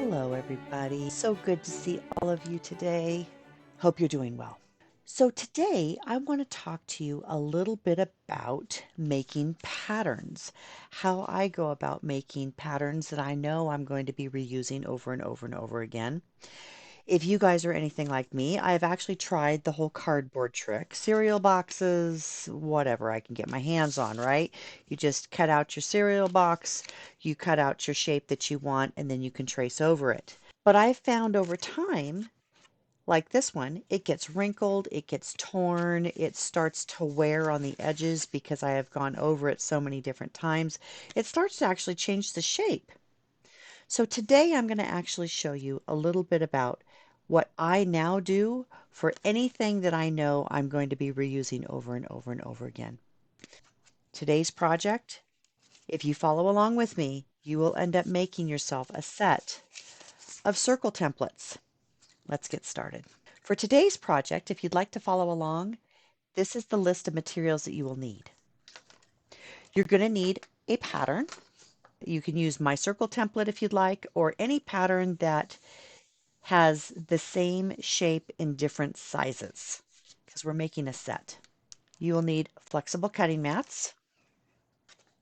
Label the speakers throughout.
Speaker 1: Hello, everybody. So good to see all of you today. Hope you're doing well. So, today I want to talk to you a little bit about making patterns, how I go about making patterns that I know I'm going to be reusing over and over and over again. If you guys are anything like me, I've actually tried the whole cardboard trick. Cereal boxes, whatever I can get my hands on, right? You just cut out your cereal box, you cut out your shape that you want, and then you can trace over it. But I've found over time, like this one, it gets wrinkled, it gets torn, it starts to wear on the edges because I have gone over it so many different times. It starts to actually change the shape. So today I'm going to actually show you a little bit about what I now do for anything that I know I'm going to be reusing over and over and over again. Today's project, if you follow along with me, you will end up making yourself a set of circle templates. Let's get started. For today's project, if you'd like to follow along, this is the list of materials that you will need. You're going to need a pattern. You can use my circle template if you'd like, or any pattern that has the same shape in different sizes because we're making a set. You will need flexible cutting mats.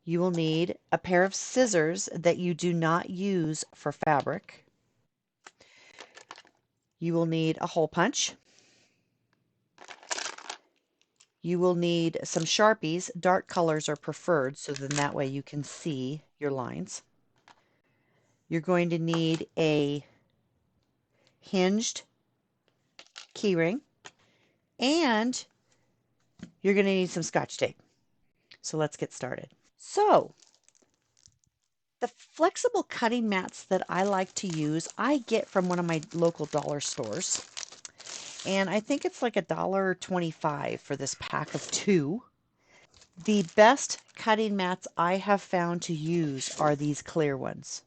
Speaker 1: You will need a pair of scissors that you do not use for fabric. You will need a hole punch. You will need some Sharpies. Dark colors are preferred, so then that way you can see your lines. You're going to need a hinged keyring, and you're going to need some Scotch tape. So let's get started. So the flexible cutting mats that I like to use, I get from one of my local dollar stores. And I think it's like $1.25 for this pack of 2. The best cutting mats I have found to use are these clear ones.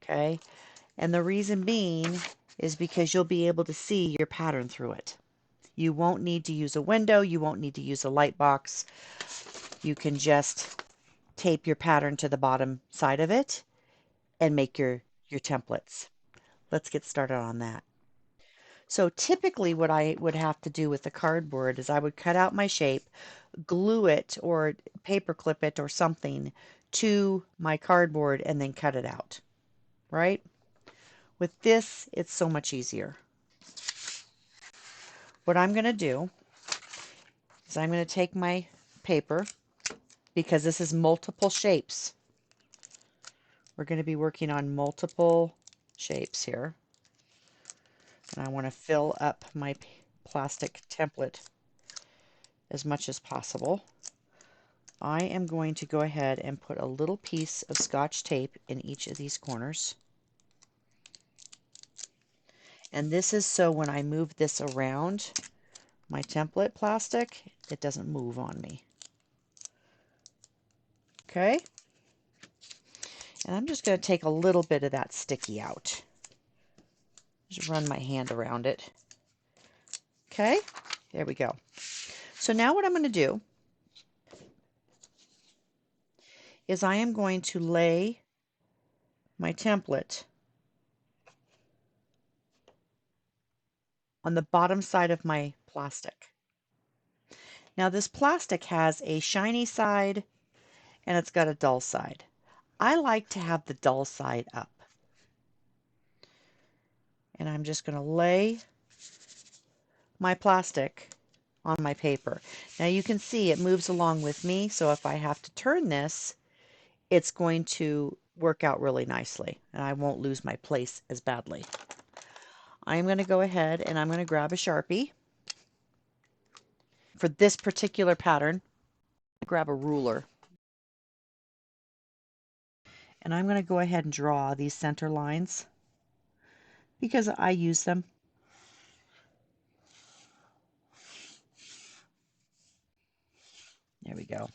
Speaker 1: Okay? And the reason being is because you'll be able to see your pattern through it. You won't need to use a window. You won't need to use a light box. You can just tape your pattern to the bottom side of it and make your templates. Let's get started on that. So typically what I would have to do with the cardboard is I would cut out my shape, glue it or paper clip it or something to my cardboard and then cut it out, right? With this, it's so much easier. What I'm going to do is I'm going to take my paper, because this is multiple shapes. We're going to be working on multiple shapes here. And I want to fill up my plastic template as much as possible. I am going to go ahead and put a little piece of Scotch tape in each of these corners. And this is so when I move this around my template plastic, it doesn't move on me. Okay? And I'm just going to take a little bit of that sticky out. Just run my hand around it. Okay? There we go. So now what I'm going to do is I am going to lay my template on the bottom side of my plastic. Now this plastic has a shiny side and it's got a dull side. I like to have the dull side up. And I'm just going to lay my plastic on my paper. Now you can see it moves along with me, so if I have to turn this, it's going to work out really nicely and I won't lose my place as badly. I'm going to go ahead and I'm going to grab a Sharpie. For this particular pattern, grab a ruler. And I'm going to go ahead and draw these center lines because I use them. There we go.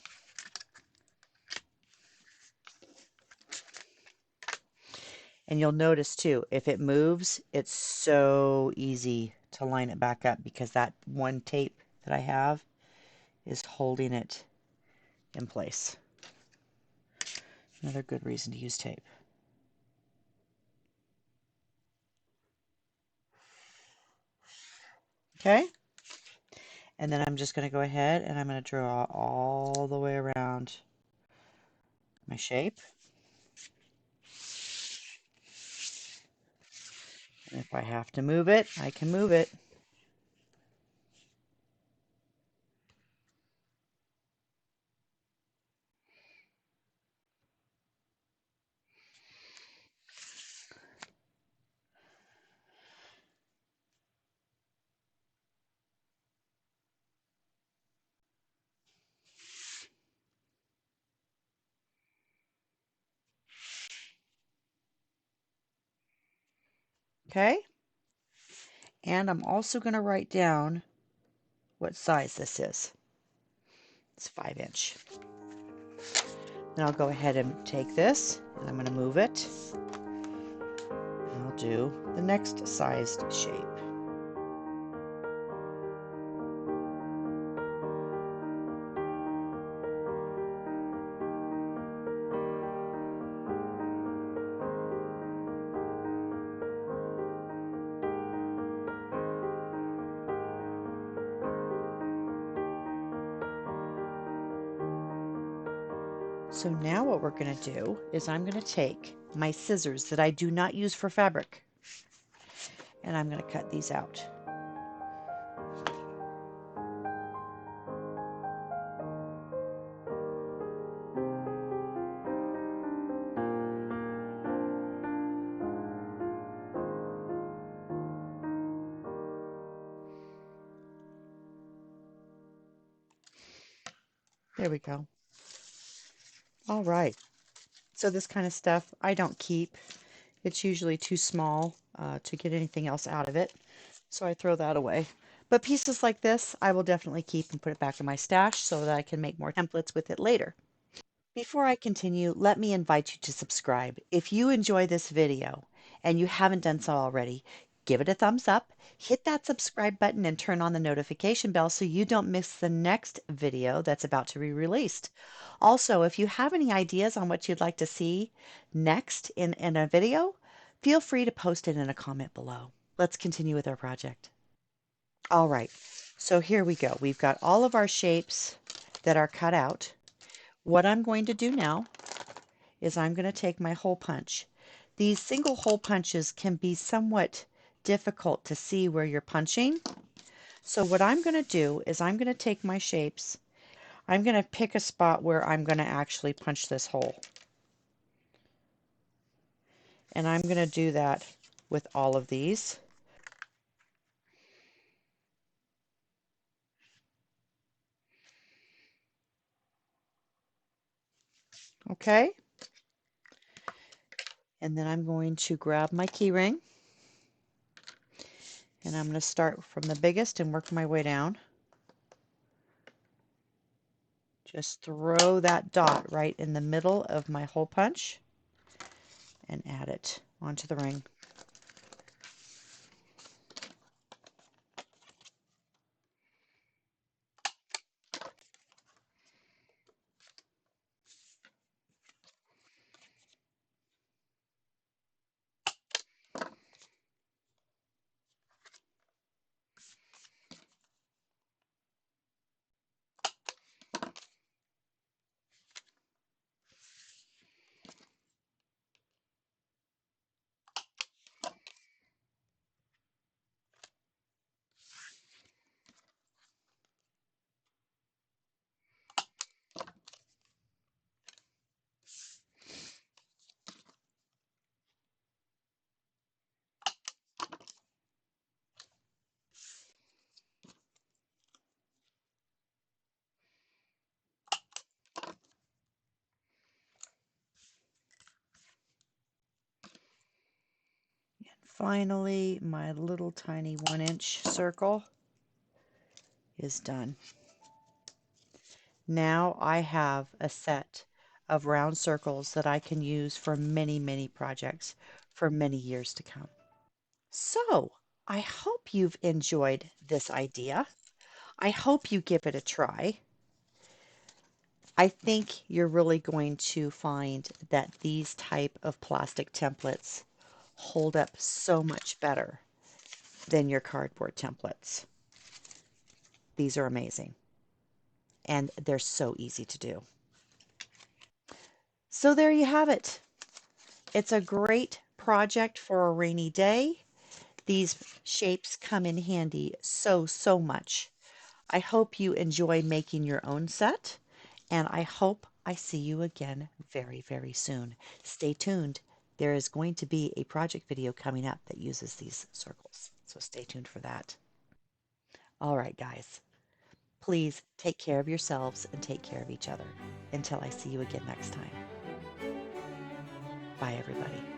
Speaker 1: And you'll notice too, if it moves, it's so easy to line it back up because that one tape that I have is holding it in place. Another good reason to use tape. Okay, and then I'm just going to go ahead and I'm going to draw all the way around my shape. And if I have to move it, I can move it. Okay, and I'm also going to write down what size this is. It's 5 inch. Then I'll go ahead and take this and I'm going to move it. And I'll do the next sized shape. So now what we're going to do is I'm going to take my scissors that I do not use for fabric and I'm going to cut these out. There we go. All right. So this kind of stuff I don't keep. It's usually too small to get anything else out of it. So I throw that away. But pieces like this, I will definitely keep and put it back in my stash so that I can make more templates with it later. Before I continue, let me invite you to subscribe. If you enjoy this video and you haven't done so already, give it a thumbs up, hit that subscribe button and turn on the notification bell so you don't miss the next video that's about to be released. Also, if you have any ideas on what you'd like to see next in a video, feel free to post it in a comment below. Let's continue with our project. All right, so here we go. We've got all of our shapes that are cut out. What I'm going to do now is I'm going to take my hole punch. These single hole punches can be somewhat difficult to see where you're punching. So what I'm going to do is I'm going to take my shapes. I'm going to pick a spot where I'm going to actually punch this hole. And I'm going to do that with all of these. Okay. And then I'm going to grab my key ring. And I'm going to start from the biggest and work my way down. Just throw that dot right in the middle of my hole punch and add it onto the ring. Finally, my little tiny 1-inch circle is done. Now I have a set of round circles that I can use for many, many projects for many years to come. So I hope you've enjoyed this idea. I hope you give it a try. I think you're really going to find that these type of plastic templates hold up so much better than your cardboard templates. These are amazing, and they're so easy to do. So there you have it. It's a great project for a rainy day. These shapes come in handy so much. I hope you enjoy making your own set, and I hope I see you again very soon. Stay tuned. There is going to be a project video coming up that uses these circles, so stay tuned for that. All right, guys, please take care of yourselves and take care of each other. Until I see you again next time. Bye, everybody.